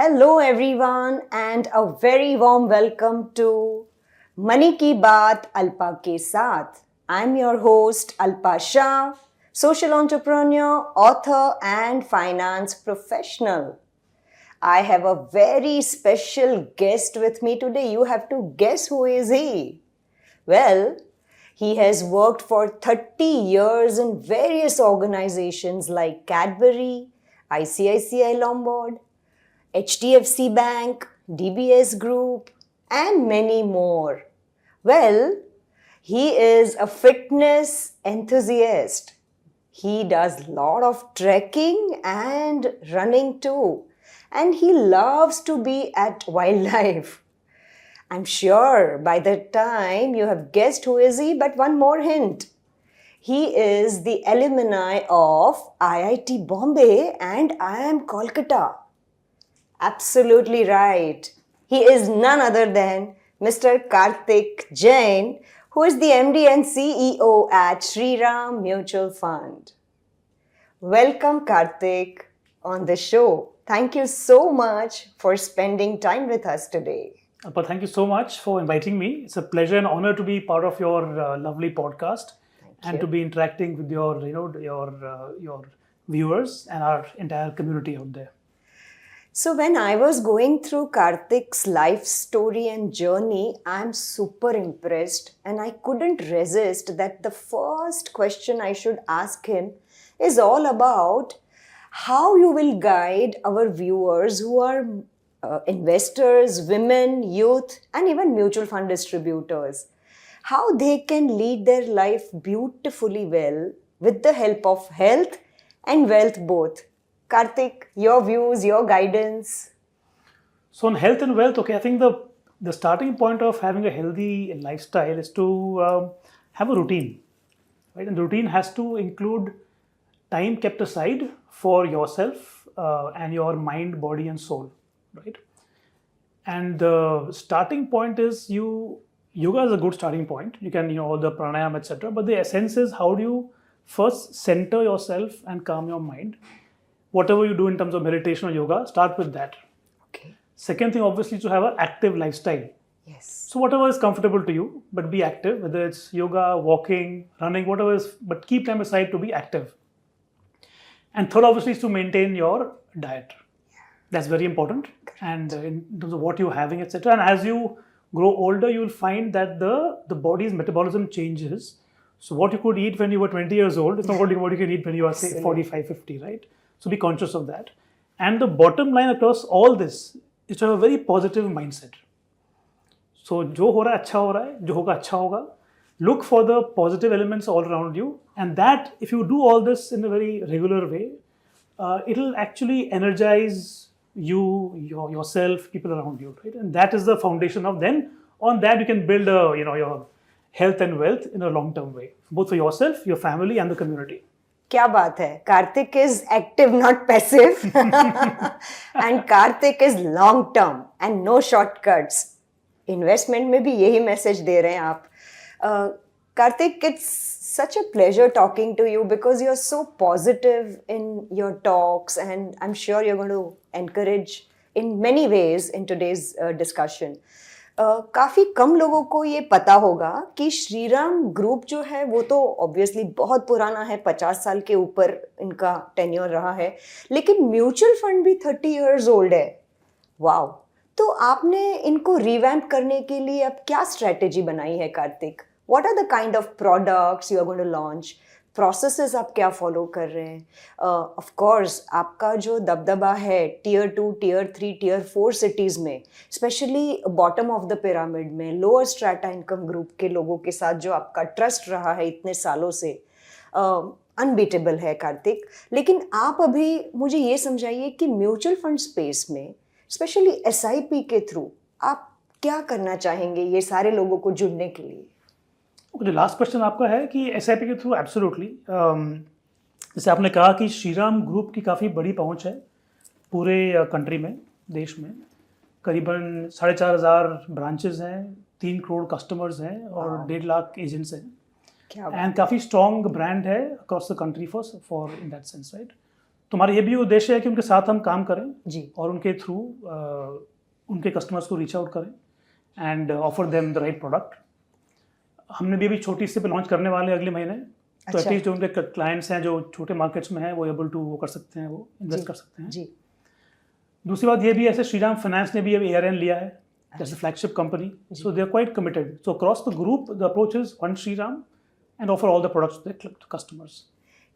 Hello everyone and a very warm welcome to Money की बात अल्पा के साथ. I'm your host Alpa Shah, social entrepreneur, author and finance professional. I have a very special guest with me today. You have to guess who is he. Well, he has worked for 30 years in various organizations like Cadbury, ICICI Lombard, HDFC Bank, DBS Group, and many more. Well, he is a fitness enthusiast. He does a lot of trekking and running too. And he loves to be at wildlife. I'm sure by the time you have guessed who is he, but one more hint. He is the alumni of IIT Bombay and IIM Kolkata. Absolutely right. He is none other than Mr. Kartik Jain, who is the MD and CEO at Shriram Mutual Fund. Welcome, Kartik, on the show. Thank you so much for spending time with us today. But thank you so much for inviting me. It's a pleasure and honor to be part of your lovely podcast and to be interacting with your viewers and our entire community out there. So when I was going through Kartik's life story and journey, I'm super impressed and I couldn't resist that the first question I should ask him is all about how you will guide our viewers who are investors, women, youth, and even mutual fund distributors. How they can lead their life beautifully well with the help of health and wealth both. Kartik, your views, your guidance. So on health and wealth, I think the starting point of having a healthy lifestyle is to have a routine, right? And the routine has to include time kept aside for yourself and your mind, body, and soul, right? And the starting point is yoga is a good starting point. You can, all the pranayama, etc. But the essence is how do you first center yourself and calm your mind. Whatever you do in terms of meditation or yoga, start with that. Okay. Second thing, obviously, to have an active lifestyle. Yes. So whatever is comfortable to you, but be active, whether it's yoga, walking, running, whatever is, but keep time aside to be active. And third, obviously, is to maintain your diet. That's very important. And in terms of what you're having, etc. And as you grow older, you will find that the body's metabolism changes. So what you could eat when you were 20 years old is not what you can eat when you are, say, 45, 50, right? So be conscious of that. And the bottom line across all this is to have a very positive mindset. So जो हो रहा है अच्छा हो रहा है, जो होगा अच्छा होगा. Look for the positive elements all around you. And that, if you do all this in a very regular way, it'll actually energize you, yourself, people around you, right? And that is the foundation of then. On that, you can build your health and wealth in a long-term way, both for yourself, your family, and the community. क्या बात है. Kartik is active, not passive. And Kartik is long term and no shortcuts. Investment में भी यही message दे रहे हैं आप. Kartik, it's such a pleasure talking to you because you're so positive in your talks and I'm sure you're going to encourage in many ways in today's discussion. काफ़ी कम लोगों को ये पता होगा कि श्रीराम ग्रुप जो है वो तो ऑब्वियसली बहुत पुराना है, 50 साल के ऊपर इनका टेन्योर रहा है, लेकिन म्यूचुअल फंड भी 30 इयर्स ओल्ड है. वाओ. तो आपने इनको रिवैम्प करने के लिए अब क्या स्ट्रेटेजी बनाई है Kartik? What are the kind of products you are going to launch? Processes आप क्या फॉलो कर रहे हैं? ऑफ कोर्स आपका जो दबदबा है टियर 2, टियर 3, टियर 4 सिटीज़ में, specially bottom of the pyramid में, लोअर स्ट्रैटा इनकम ग्रुप के लोगों के साथ जो आपका ट्रस्ट रहा है इतने सालों से, अनबीटेबल है कार्तिक. लेकिन आप अभी मुझे ये समझाइए कि म्यूचुअल फंड स्पेस में स्पेशली SIP के थ्रू आप क्या करना चाहेंगे ये सारे लोगों को जुड़ने के लिए? जो लास्ट क्वेश्चन आपका है कि SIP के थ्रू एब्सोल्युटली, जैसे आपने कहा कि श्रीराम ग्रुप की काफ़ी बड़ी पहुंच है पूरे कंट्री में, देश में. करीबन 4,500 ब्रांचेस हैं, 3 करोड़ कस्टमर्स हैं और 1.5 लाख एजेंट्स हैं. एंड काफ़ी स्ट्रॉन्ग ब्रांड है across the country for in that sense, right? तो हमारा ये भी उद्देश्य है कि उनके साथ हम काम करें जी और उनके थ्रू उनके कस्टमर्स को रीच आउट करें and offer them the right product. हमने भी अभी छोटी सी पे लॉन्च करने वाले हैं अगले महीने. तो अच्छा. एटलीस्ट जो उनके क्लाइंट्स हैं जो छोटे मार्केट्स में हैं वो एबल टू वो कर सकते हैं, वो इन्वेस्ट कर सकते हैं. जी दूसरी बात ये भी है, ऐसे श्रीराम फाइनेंस ने भी अब ARN लिया है जैसे flagship company. So they are quite committed. So across the group the approach is one Shriram and offer all the products to the customers.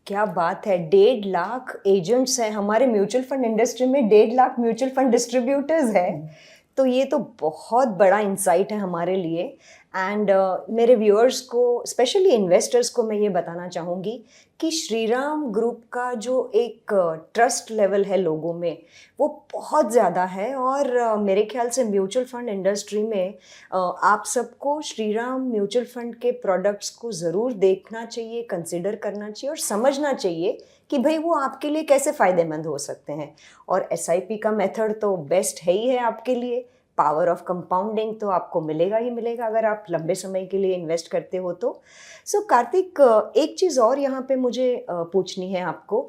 क्या बात है. 1.5 लाख एजेंट्स हैं हमारे म्यूचुअल फंड इंडस्ट्री में. 1.5 लाख म्यूचुअल फंड डिस्ट्रीब्यूटर्स हैं. तो ये तो बहुत बड़ा इंसाइट है हमारे लिए. एंड मेरे व्यूअर्स को, स्पेशली इन्वेस्टर्स को, मैं ये बताना चाहूँगी कि श्रीराम ग्रुप का जो एक ट्रस्ट लेवल है लोगों में, वो बहुत ज़्यादा है. और मेरे ख्याल से म्यूचुअल फंड इंडस्ट्री में आप सबको श्रीराम म्यूचुअल फंड के प्रोडक्ट्स को ज़रूर देखना चाहिए, कंसिडर करना चाहिए और समझना चाहिए कि भाई वो आपके लिए कैसे फ़ायदेमंद हो सकते हैं. और SIP का मेथड तो बेस्ट है ही है आपके लिए. पावर ऑफ कंपाउंडिंग तो आपको मिलेगा ही मिलेगा अगर आप लंबे समय के लिए इन्वेस्ट करते हो तो. सो कार्तिक, एक चीज़ और यहाँ पे मुझे पूछनी है आपको.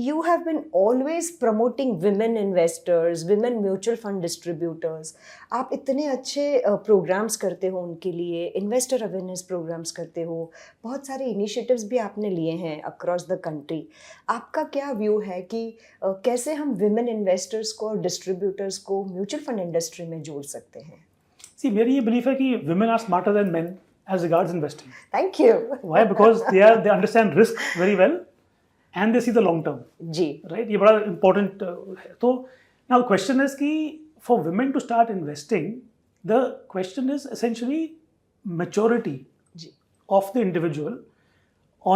You have been always promoting women investors, women mutual fund distributors. आप इतने अच्छे प्रोग्राम्स करते हो उनके लिए, इन्वेस्टर अवेयरनेस प्रोग्राम्स करते हो, बहुत सारे इनिशिएटिव्स भी आपने लिए हैं अक्रॉस द कंट्री. आपका क्या व्यू है कि कैसे हम विमेन इन्वेस्टर्स को और डिस्ट्रीब्यूटर्स को म्यूचुअल फंड इंडस्ट्री में जोड़ सकते हैं? सी, मेरी ये बिलीफ है कि women are smarter than men as regards investing. Thank you. Why? Because they understand risk very well and they see the long term. Ji Right? ये बड़ा important है. तो now the question is कि for women to start investing, the question is essentially maturity ji of the individual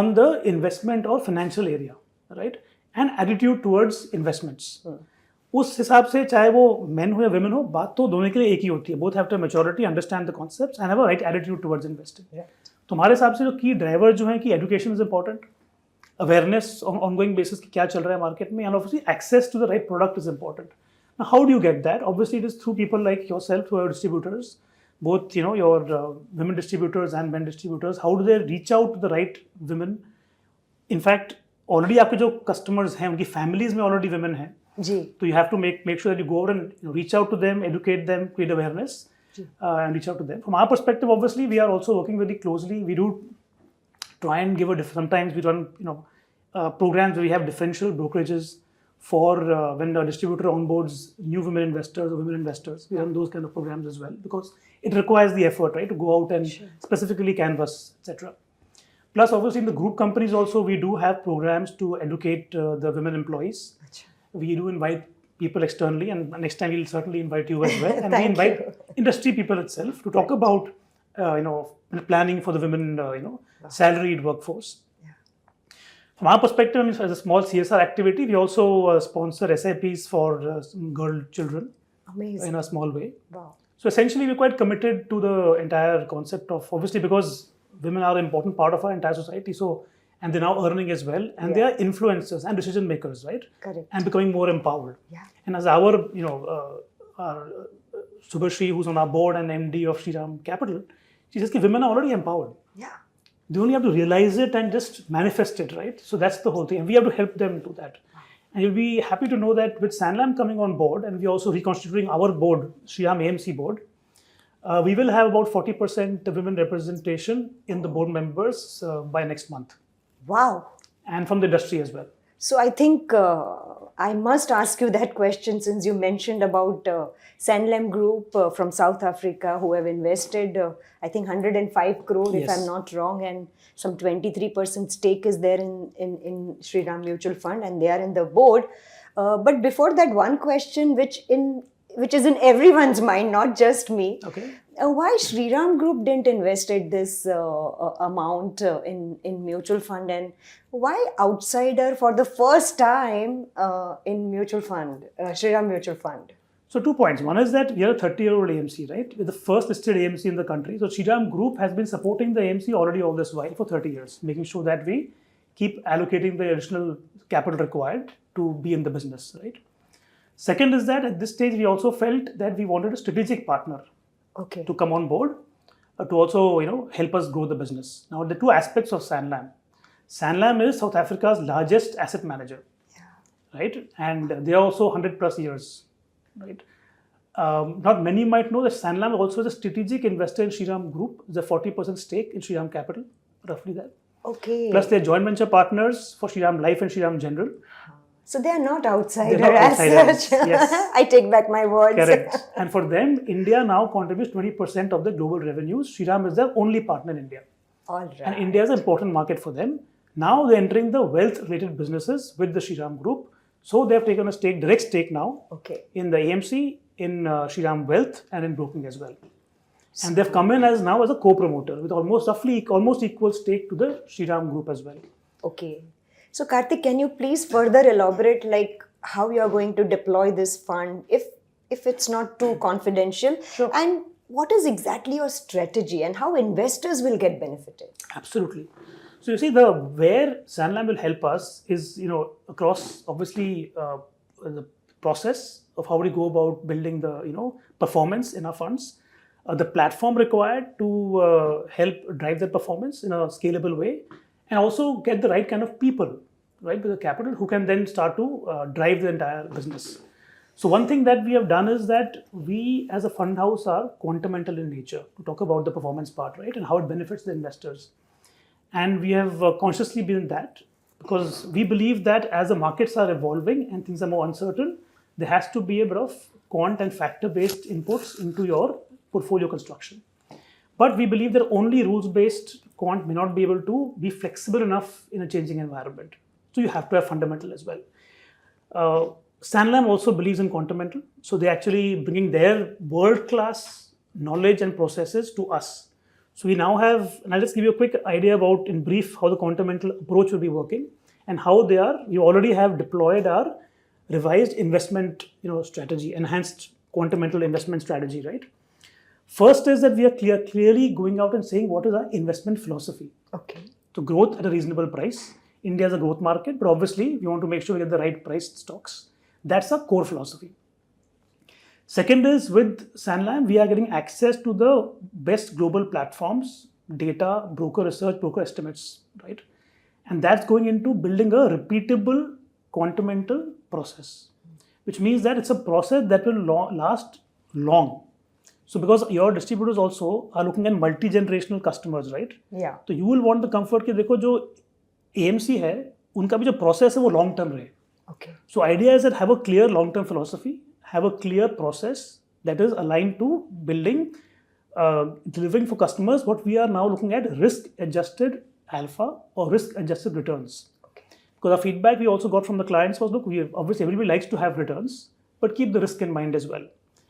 on the investment or financial area, right? And attitude towards investments. उस हिसाब से चाहे वो मेन हो या वुमेन हो, बात तो दोनों के लिए एक ही होती है. Both have to maturity, understand the concepts and have a right attitude towards investing. तुम्हारे हिसाब से जो की ड्राइवर जो है कि education is important, awareness ongoing basis की क्या चल रहा है मार्केट में, and obviously access to the right product is important. How do you get that? Obviously it is through people like yourself, your distributors, both your women distributors and men distributors. How do they reach out to the right women? In fact, already आपके जो customers हैं उनकी families में already women हैं. जी So you have to make sure that you go out and reach out to them, educate them, create awareness, and reach out to them. From our perspective, obviously, we are also working very closely. We do try and give sometimes we run programs where we have differential brokerages for when the distributor onboards new women investors or women investors. We run those kind of programs as well because it requires the effort, right, to go out and specifically canvas, etc. Plus, obviously, in the group companies also, we do have programs to educate the women employees. We do invite people externally, and next time we'll certainly invite you as well. And we invite industry people itself to talk about, planning for the women, salaried workforce. From our perspective, as a small CSR activity, we also sponsor SIPs for girl children. Amazing. In a small way. Wow. So essentially, we're quite committed to the entire concept of, obviously, because women are an important part of our entire society. So, and they're now earning as well, and they are influencers and decision makers, right? Correct. And becoming more empowered. Yeah. And as our, our Subhashri, who's on our board and MD of Shriram Capital, she says that women are already empowered. Yeah. They only have to realize it and just manifest it, right? So that's the whole thing. And we have to help them do that. And you'll be happy to know that with Sanlam coming on board, and we're also reconstituting our board, Shriram AMC board, we will have about 40% women representation in the board members by next month. Wow. And from the industry as well. So I think I must ask you that question since you mentioned about Sanlam Group from South Africa who have invested, I think 105 crore if I'm not wrong, and some 23% stake is there in Shriram Mutual Fund, and they are in the board. But before that, one question which is in everyone's mind, not just me. Okay. Why Shriram Group didn't invested this amount in mutual fund, and why outsider for the first time in mutual fund, Shriram Mutual Fund? So 2 points. One is that we are a 30-year-old AMC, right? We're the first listed AMC in the country. So Shriram Group has been supporting the AMC already all this while for 30 years, making sure that we keep allocating the additional capital required to be in the business, right? Second is that at this stage, we also felt that we wanted a strategic partner to come on board to also, help us grow the business. Now, the two aspects of Sanlam. Sanlam is South Africa's largest asset manager. Yeah. right? And they are also 100 plus years, right? Not many might know that Sanlam also is a strategic investor in Shriram Group. It's a 40% stake in Shriram Capital, roughly that. Okay. Plus, they're joint venture partners for Shriram Life and Shriram General. So they are not outsider They're not as outsiders, such. yes. I take back my words. Correct. And for them, India now contributes 20% of the global revenues. Shriram is their only partner in India. All right. And India is an important market for them. Now they're entering the wealth-related businesses with the Shriram Group. So they have taken a stake, direct stake now, in the AMC, in Shriram Wealth, and in broking as well. And they've come in as a co-promoter with almost equal stake to the Shriram Group as well. Okay. So Kartik, can you please further elaborate like how you are going to deploy this fund if it's not too confidential? Sure. And what is exactly your strategy and how investors will get benefited? Absolutely. So you see, where Sanlam will help us is across obviously the process of how we go about building the performance in our funds, the platform required to help drive that performance in a scalable way, and also get the right kind of people, right, with the capital who can then start to drive the entire business. So one thing that we have done is that we as a fund house are quantamental in nature to talk about the performance part, right, and how it benefits the investors. And we have consciously been that because we believe that as the markets are evolving and things are more uncertain, there has to be a bit of quant and factor-based inputs into your portfolio construction. But we believe that only rules-based quant may not be able to be flexible enough in a changing environment. So you have to have fundamental as well. Sanlam also believes in quantamental. So they're actually bringing their world-class knowledge and processes to us. So we now have, and I'll just give you a quick idea about, in brief, how the quantamental approach will be working and how we already have deployed our revised investment strategy, enhanced quantamental investment strategy, right? First is that we are clearly going out and saying what is our investment philosophy. Okay. So growth at a reasonable price. India is a growth market, but obviously we want to make sure we get the right priced stocks. That's our core philosophy. Second is with Sanlam, we are getting access to the best global platforms, data, broker research, broker estimates, right? And that's going into building a repeatable quantamental process, which means that it's a process that will last long. So because your distributors also are looking at multi-generational customers, right? Yeah. So you will want the comfort कि देखो जो AMC है, उनका भी जो process है वो long term रहे. Okay. So idea is that have a clear long term philosophy, have a clear process that is aligned to building, delivering for customers what we are now looking at risk-adjusted alpha or risk-adjusted returns. Okay. Because our feedback we also got from the clients was, look, obviously everybody likes to have returns, but keep the risk in mind as well.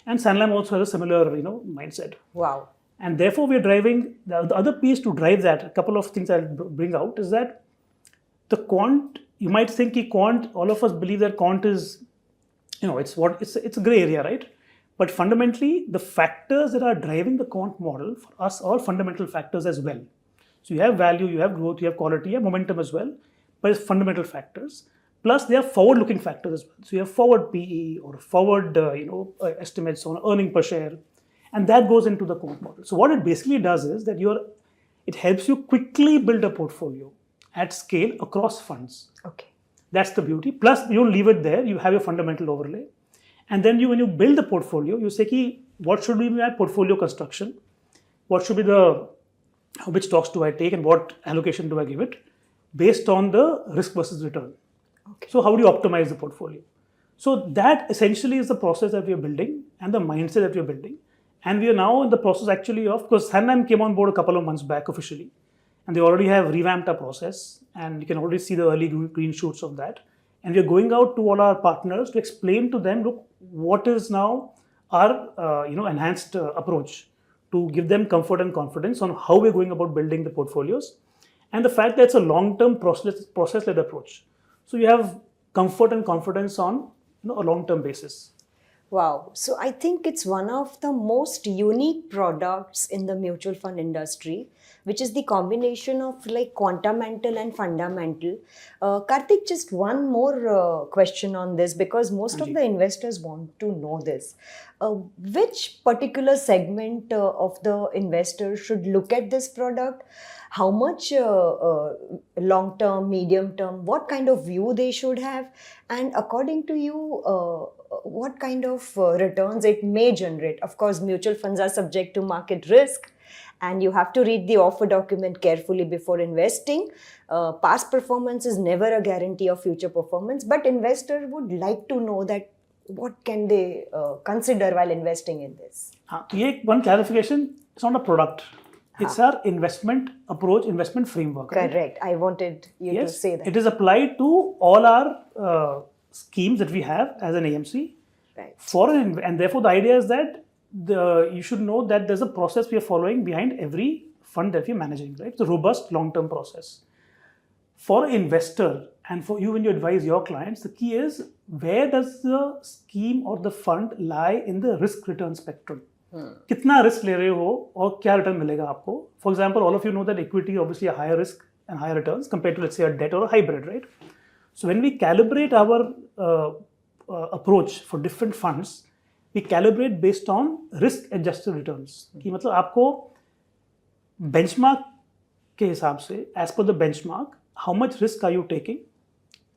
And Sanlam also has a similar, mindset. Wow. And therefore, we are driving the other piece to drive that. A couple of things I'll bring out is that the quant. You might think quant. All of us believe that quant is, it's a gray area, right? But fundamentally, the factors that are driving the quant model for us are fundamental factors as well. So you have value, you have growth, you have quality, you have momentum as well, but it's fundamental factors. Plus, they are forward-looking factors as well. So you have forward PE or forward, estimates on earning per share, and that goes into the quant model. So what it basically does is that it helps you quickly build a portfolio at scale across funds. Okay. That's the beauty. Plus, you don't leave it there. You have your fundamental overlay, and then when you build the portfolio, you say, what should be my portfolio construction? What should be which stocks do I take, and what allocation do I give it, based on the risk versus return. Okay. So how do you optimize the portfolio? So that essentially is the process that we are building and the mindset that we are building. And we are now in the process actually of, because Sanlam came on board a couple of months back officially, and they already have revamped our process, and you can already see the early green shoots of that. And we are going out to all our partners to explain to them, look, what is now our enhanced approach to give them comfort and confidence on how we're going about building the portfolios, and the fact that it's a long-term process-led approach. So you have comfort and confidence on a long-term basis. Wow. So I think it's one of the most unique products in the mutual fund industry, which is the combination of like quantamental and fundamental. Kartik, just one more question on this, because most of the investors want to know this. Which particular segment of the investor should look at this product? how much long term, medium term, what kind of view they should have, and according to you, what kind of returns it may generate. Of course, mutual funds are subject to market risk, and you have to read the offer document carefully before investing. Past performance is never a guarantee of future performance, but investor would like to know that what can they consider while investing in this. ये one clarification, it's not a product. It's our investment approach, investment framework. Right? Correct. I wanted you to say that. It is applied to all our schemes that we have as an AMC. Right. And therefore the idea is that you should know that there's a process we are following behind every fund that we're managing, right? It's a robust long-term process. For an investor and for you when you advise your clients, the key is where does the scheme or the fund lie in the risk return spectrum? कितना risk ले रहे हो और क्या return मिलेगा आपको? For example, all of you know that equity obviously a higher risk and higher returns compared to let's say a debt or a hybrid, right? So when we calibrate our approach for different funds, we calibrate based on risk adjusted returns. कि मतलब आपको benchmark के हिसाब से as per the benchmark, how much risk are you taking,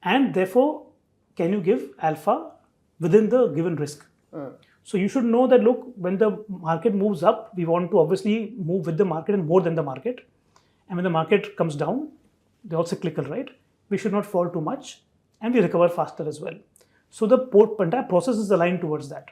and therefore can you give alpha within the given risk. So you should know that look, when the market moves up, we want to obviously move with the market and more than the market, and when the market comes down, they're all cyclical, right? We should not fall too much and we recover faster as well. So the entire process is aligned towards that.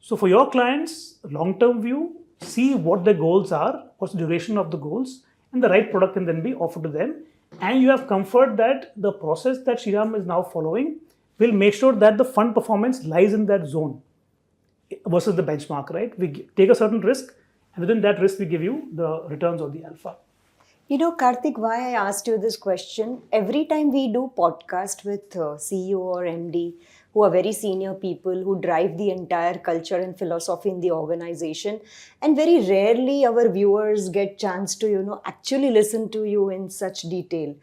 So for your clients, long-term view, see what their goals are, what's the duration of the goals, and the right product can then be offered to them. And you have comfort that the process that Shriram is now following will make sure that the fund performance lies in that zone versus the benchmark, right? We take a certain risk, and within that risk, we give you the returns or the alpha. You know, Kartik, why I asked you this question, every time we do podcast with CEO or MD, who are very senior people who drive the entire culture and philosophy in the organization, and very rarely our viewers get chance to, actually listen to you in such detail.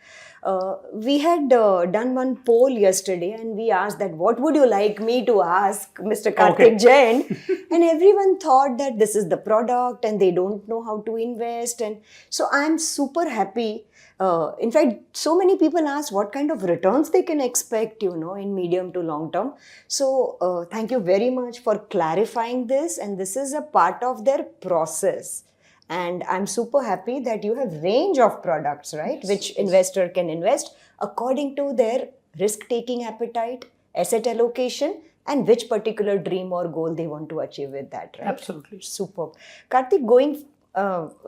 We had done one poll yesterday and we asked that what would you like me to ask Mr. Kartik Jain? And everyone thought that this is the product and they don't know how to invest. And so I'm super happy. In fact, so many people ask what kind of returns they can expect, in medium to long term. So thank you very much for clarifying this. And this is a part of their process. And I'm super happy that you have range of products, right? Yes, which investor can invest according to their risk-taking appetite, asset allocation, and which particular dream or goal they want to achieve with that, right? Absolutely. Superb. Kartik, going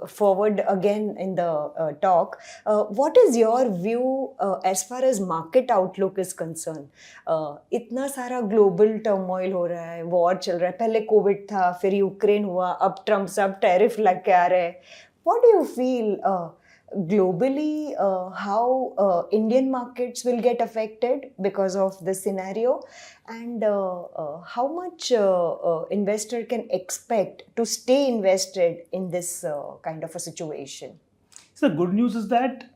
forward again in the talk, what is your view as far as market outlook is concerned? इतना सारा global turmoil हो रहा है, war चल रहा है, पहले Covid था, फिर यूक्रेन हुआ, अब ट्रम्प सब टैरिफ लग के आ रहे हैं. What do you feel globally, how Indian markets will get affected because of this scenario, and how much investor can expect to stay invested in this kind of a situation? So the good news is that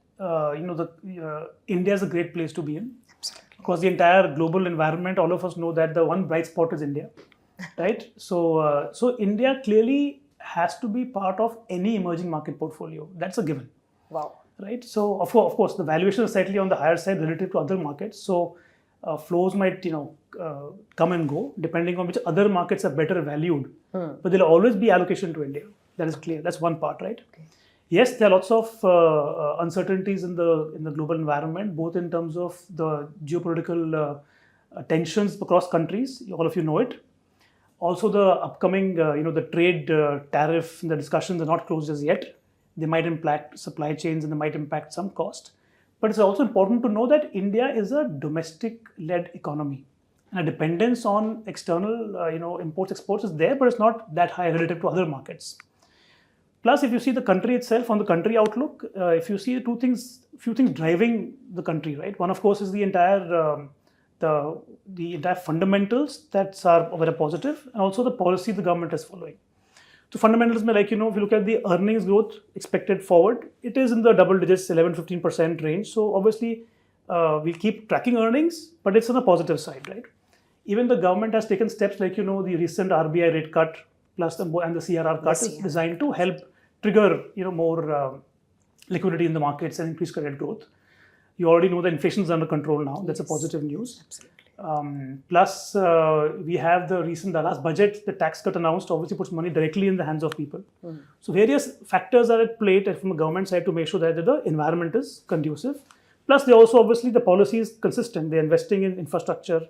India is a great place to be in. Absolutely. Because the entire global environment, all of us know that the one bright spot is India, right? So India clearly has to be part of any emerging market portfolio. That's a given. Wow. Right. So of course, the valuation is slightly on the higher side relative to other markets. So flows might come and go depending on which other markets are better valued. But there'll always be allocation to India. That is clear. That's one part, right? Okay. Yes, there are lots of uncertainties in the global environment, both in terms of the geopolitical tensions across countries. All of you know it. Also, the upcoming the trade tariff and the discussions are not closed as yet. They might impact supply chains and they might impact some cost. But it's also important to know that India is a domestic-led economy. And a dependence on external imports, exports is there, but it's not that high relative to other markets. Plus, if you see the country itself, on the country outlook, if you see few things driving the country, right? One, of course, is the entire entire fundamentals that are very positive, and also the policy the government is following. So fundamentals, if you look at the earnings growth expected forward, it is in the double digits, 11-15% range. So obviously, we'll keep tracking earnings, but it's on the positive side, right? Even the government has taken steps like, the recent RBI rate cut plus and the CRR cut is designed to help trigger, more liquidity in the markets and increased credit growth. You already know that inflation is under control now. That's a positive news. Absolutely. Plus, we have the last budget, the tax cut announced obviously puts money directly in the hands of people. So various factors are at play from the government side to make sure that the environment is conducive. Plus, they also obviously the policy is consistent. They're investing in infrastructure,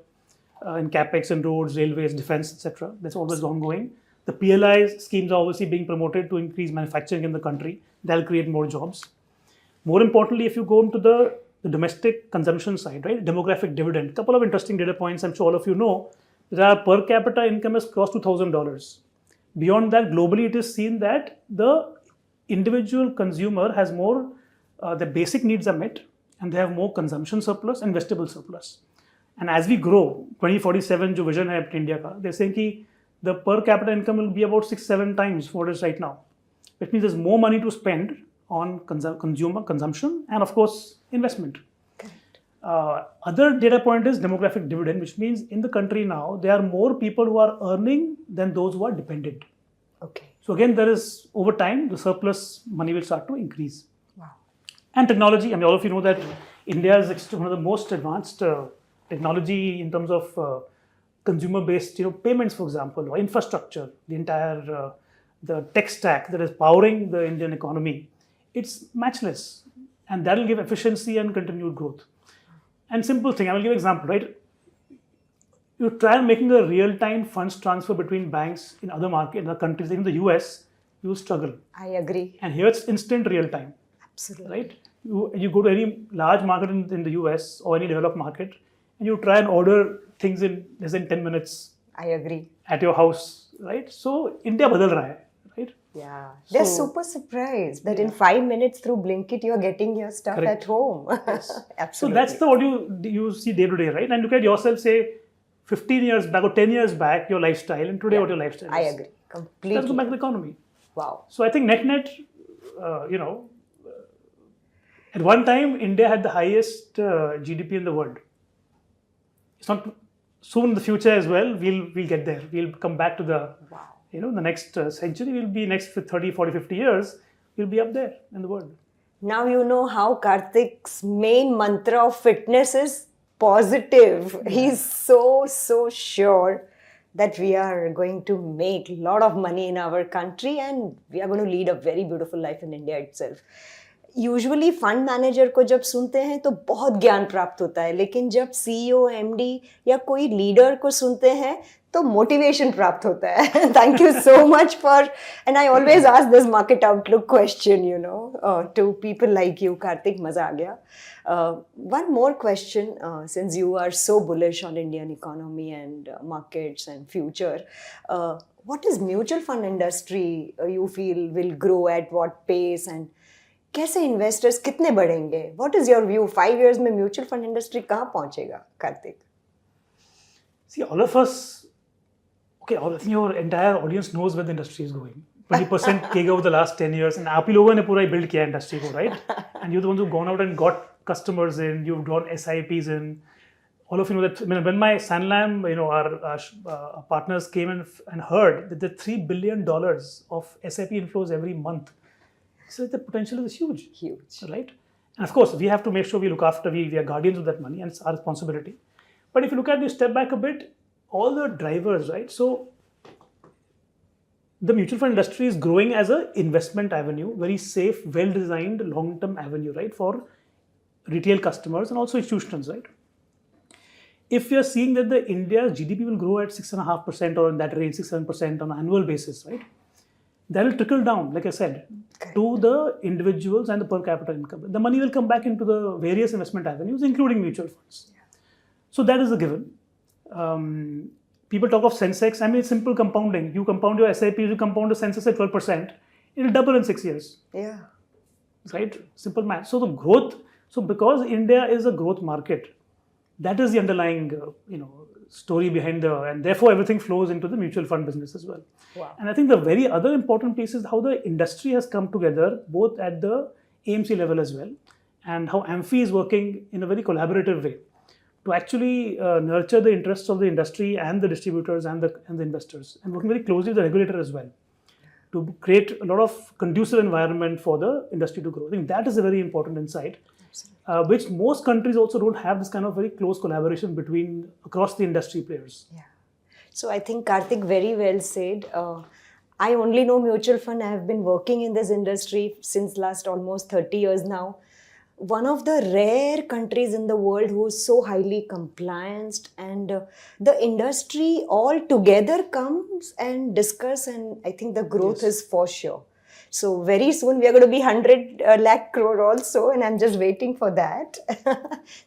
in capex and roads, railways, defense, etc. That's always ongoing. The PLI schemes are obviously being promoted to increase manufacturing in the country. That'll create more jobs. More importantly, if you go into the domestic consumption side, right, demographic dividend, couple of interesting data points I'm sure all of you know, that our per capita income has crossed $2,000. Beyond that, globally, it is seen that the individual consumer has more, the basic needs are met, and they have more consumption surplus and investable surplus. And as we grow, 2047 जो vision है India का, they're saying कि the per capita income will be about 6-7 times what it is right now. Which means there's more money to spend on consumer consumption and of course investment. Other data point is demographic dividend, which means in the country now there are more people who are earning than those who are dependent. Okay. So again, there is over time the surplus money will start to increase. Wow. And technology. I mean, all of you know that India is one of the most advanced technology in terms of consumer-based, payments, for example, or infrastructure. The entire the tech stack that is powering the Indian economy, it's matchless, and that will give efficiency and continued growth. And simple thing, I will give an example, right? You try making a real-time funds transfer between banks in other markets, in other countries, in the US, you will struggle. I agree. And here it's instant real-time. Absolutely. Right? You go to any large market in the US or any developed market, and you try and order things in less than 10 minutes. I agree. At your house, right? So India badal raha hai, right? Yeah, they're super surprised that in 5 minutes through Blinkit you're getting your stuff Correct. at home. Yes. Absolutely. So that's what you see day to day, right? And look at yourself, say 15 years back or 10 years back, your lifestyle, and today what your lifestyle is. I agree completely. Let's go back to the economy. Wow. So I think net, at one time India had the highest GDP in the world. It's not soon in the future as well. We'll get there. We'll come back to the the next century. We'll be next 30, 40, 50 years. We'll be up there in the world. Now you know how Kartik's main mantra of fitness is positive. He's so sure that we are going to make a lot of money in our country and we are going to lead a very beautiful life in India itself. Usually fund manager को जब सुनते हैं तो बहुत ज्ञान प्राप्त होता है, लेकिन जब सीईओ, एमडी या कोई लीडर को सुनते हैं तो मोटिवेशन प्राप्त होता है. Thank you so much for, and I always ask this market outlook question to people like you. Kartik, मजा आ गया. One more question, since you are so bullish on Indian economy and markets and future, what is mutual fund industry you feel will grow at what pace and कैसे investors कितने बढ़ेंगे? What is your view? 5 years में mutual fund industry कहाँ पहुंचेगा, Kartik? See, all of us, I think your entire audience knows where the industry is going. 20% CAGR over the last 10 years, and आप ही लोगों ने पूरा build किया industry को, right? And you're the ones who've gone out and got customers in, you've got SIPs in. All of you know that when my Sanlam, our partners came and heard that the $3 billion of SIP inflows every month. So the potential is huge. Right? And of course, we have to make sure we look after, we are guardians of that money and it's our responsibility. But if you look at this, step back a bit, all the drivers, right? So the mutual fund industry is growing as an investment avenue, very safe, well-designed, long-term avenue, right? For retail customers and also institutions, right? If we are seeing that the India's GDP will grow at 6.5% or in that range, 6-7% on an annual basis, right? That will trickle down, like I said, to the individuals and the per capita income. The money will come back into the various investment avenues, including mutual funds. So that is a given. People talk of Sensex. I mean, it's simple compounding. You compound your SIP, you compound the Sensex at 12%. It will double in 6 years. Yeah. Right? Simple math. So the growth, because India is a growth market, that is the underlying, story behind and therefore everything flows into the mutual fund business as well. Wow. And I think the very other important piece is how the industry has come together, both at the AMC level as well, and how AMFI is working in a very collaborative way to actually nurture the interests of the industry and the distributors and the investors, and working very closely with the regulator as well. to create a lot of conducive environment for the industry to grow. I think that is a very important insight, which most countries also don't have this kind of very close collaboration between across the industry players. Yeah. So I think Kartik very well said. I only know mutual fund. I have been working in this industry since last almost 30 years now. One of the rare countries in the world who is so highly compliant, and the industry all together comes and discuss, and I think the growth is for sure. So very soon we are going to be 100 lakh crore also, and I'm just waiting for that.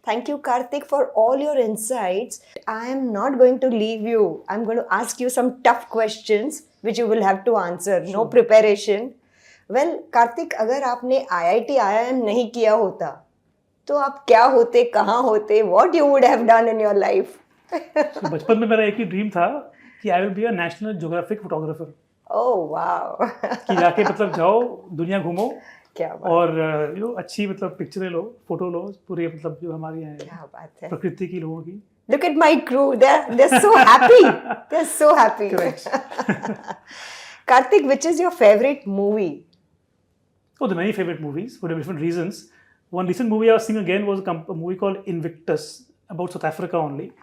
Thank you, Kartik, for all your insights. I am not going to leave you. I'm going to ask you some tough questions which you will have to answer. No preparation. Well, Kartik, अगर आपने IIT IIM नहीं किया होता, तो आप क्या होते, कहाँ होते? What you would have done in your life? So, बचपन में मेरा एक ही ड्रीम था कि I will be a national geographic photographer. Oh wow! कि जाके मतलब जाओ, दुनिया घूमो, क्या बात, और अच्छी मतलब पिक्चरें लो, फोटो लो, पूरी मतलब जो हमारी है, क्या बात है, प्रकृति की लोगों की. Look at my crew. They're so happy. They're so happy. Correct. Kartik, which is your favorite movie? Oh, there are many favorite movies for different reasons. One recent movie I was seeing again was a movie called Invictus, about South Africa only,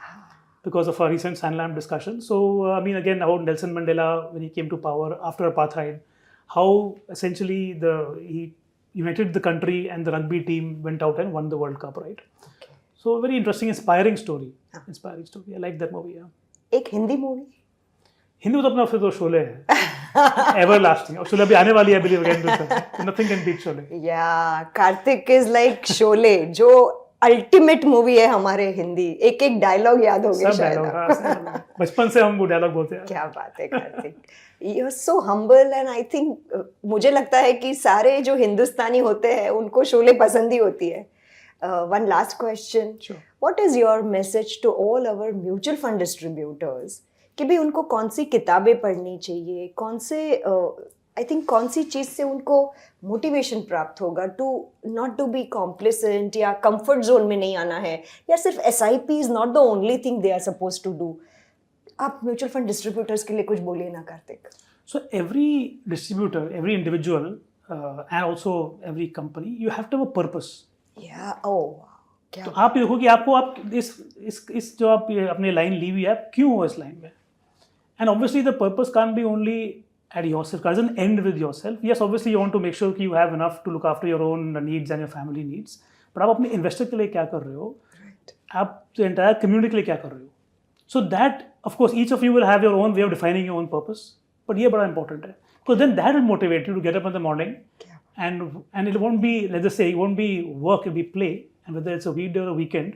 because of our recent Sanlam discussion. So, I mean, again, about Nelson Mandela when he came to power after apartheid, how essentially he united the country and the rugby team went out and won the World Cup, right? Okay. So, a very interesting, inspiring story. Inspiring story. I like that movie, yeah. एक Hindi movie? Hindi में तो अपना फिर तो शोले है, everlasting. और शोले अभी आने वाली है, I believe again. Nothing can beat Sholay. Yeah, Kartik is like Sholay, जो अल्टीमेट मूवी है हमारे हिंदी. एक एक डायलॉग याद हो गए शायद आपको. बचपन से हम वो डायलॉग बोलते हैं. क्या बात है Kartik. You're so humble, and I think मुझे लगता है कि सारे जो हिंदुस्तानी होते हैं उनको शोले पसंद ही होती है. One last question. Sure. What is your message to all our mutual fund distributors? कि भी उनको कौन सी किताबें पढ़नी चाहिए, कौन से आई थिंक कौन सी चीज़ से उनको मोटिवेशन प्राप्त होगा to not to be complacent या कंफर्ट जोन में नहीं आना है, या सिर्फ SIP is not the only thing they are suppose to do. आप म्यूचुअल फंड डिस्ट्रीब्यूटर्स के लिए कुछ बोलिए ना Kartik. So every distributor, every individual, and also every company, you have to have a purpose. Yeah. Oh. क्या तो आप ये देखो कि आपको आप इस जो आप अपने लाइन ली हुई है, आप क्यों हो इस लाइन में? And obviously the purpose can't be only at yourself, it doesn't end with yourself. Yes, obviously you want to make sure that you have enough to look after your own needs and your family needs. But आप अपने investor के लिए क्या कर रहे हो? आप entire community के लिए क्या कर रहे हो? So that, of course, each of you will have your own way of defining your own purpose. But ये बड़ा important है. Because then that will motivate you to get up in the morning, and it won't be, let's just say, it won't be work, it will be play. And whether it's a weekday or a weekend,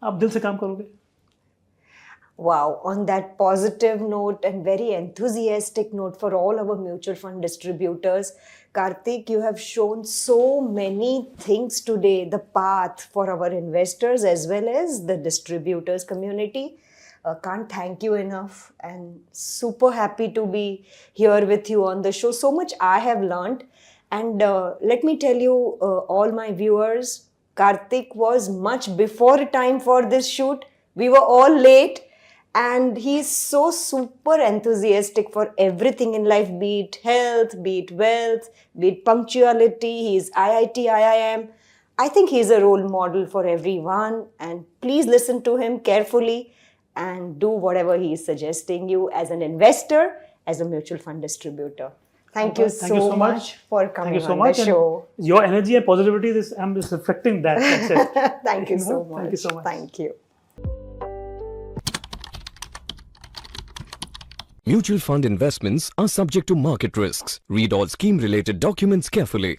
आप दिल से काम करोगे. Wow, on that positive note and very enthusiastic note for all our mutual fund distributors, Kartik, you have shown so many things today, the path for our investors as well as the distributors community. Can't thank you enough, and super happy to be here with you on the show. So much I have learned, and let me tell you, all my viewers, Kartik was much before time for this shoot. We were all late. And he's so super enthusiastic for everything in life, be it health, be it wealth, be it punctuality. He's IIT, IIM. I think he's a role model for everyone. And please listen to him carefully and do whatever he is suggesting you as an investor, as a mutual fund distributor. Thank you so much for coming on the show. Your energy and positivity, I'm just reflecting that. That's it. Thank you so much. Thank you so much. Thank you. Mutual fund investments are subject to market risks. Read all scheme-related documents carefully.